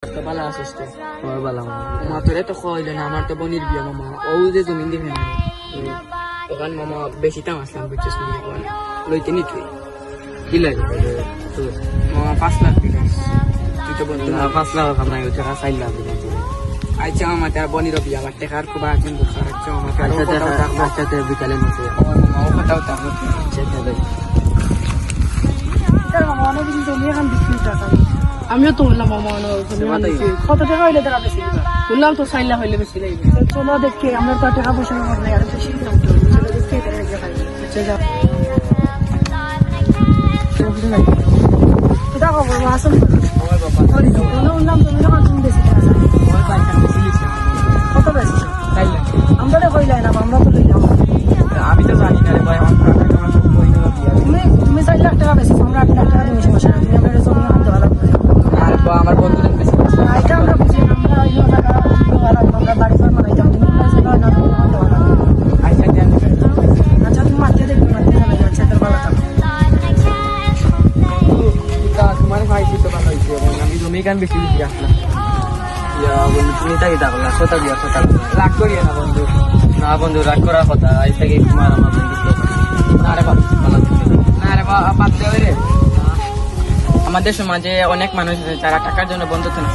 তো ভালো আছিস তো? আমার ভালো মা তোরে তো কইল না আমার তো বোনের বিয়া মামা ও যে জমিন দেখে না ওখান মামা বেশি দাম আসলাম বুঝছিস না লইতে নি তুই কি লাগে মামা 5 লাখ টাকা তুই তো বন্ধু না 5 লাখ কাম নাই টাকা 4 লাখ আচ্ছা মামা তার বোনের বিয়া আমার টাকার খুব আছেন বুঝছো আচ্ছা মামা তার বাচ্চাতে বিকালে মাসে ও কথাও তা আমিও তো বললাম মামা কত টাকা হইলে তারা বেশি দিবা বললাম তো 4 লাখ হইলে বেশি লাগবে চলো দেখি আমরা তো টাকা পয়সা নাই আর বেশি দাম তো চলো দেখি এটা আচ্ছা যাও এটা খবর আসল বললাম তুমি যখন তুমি বেশি টাকা কত বেশি আমরা তো কইলাই না আমরা তো লইলাম আমি তো জানি না রে ভাই আমার টাকা সব কই দিল বিয়া তুমি 4 লাখ টাকা বেশি আমরা 8 লাখ টাকা দিই সমস্যা তুমি আমরা জমি আনতে ভালো আর আমার বন্ধুদের বেশি এটা আমরা বুঝি আমরা এই টাকা আমরা বাড়ি ঘর বানাইতাম তুমি পয়সা দাও না তুমি আনতে ভালো আচ্ছা জানি আচ্ছা তুমি মারতে দেখবে মারতে চলে যাচ্ছে তোর ভালো থাকো তোমার ভাই তো ভালো হয়েছে আমি জমি কান বেশি বেশি আসলাম বন্ধু তুমি তাকে ডাকলা সোতা দিয়া সোতা রাগ করিয়ে না বন্ধু না বন্ধু রাগ করার কথা আজ থেকে তোমার আমার বন্ধু না রে বাবা ভালো না রে বাবা বাদ দে রে আমাদের সমাজে অনেক মানুষ আছে যারা টাকার জন্য বন্ধুত্ব না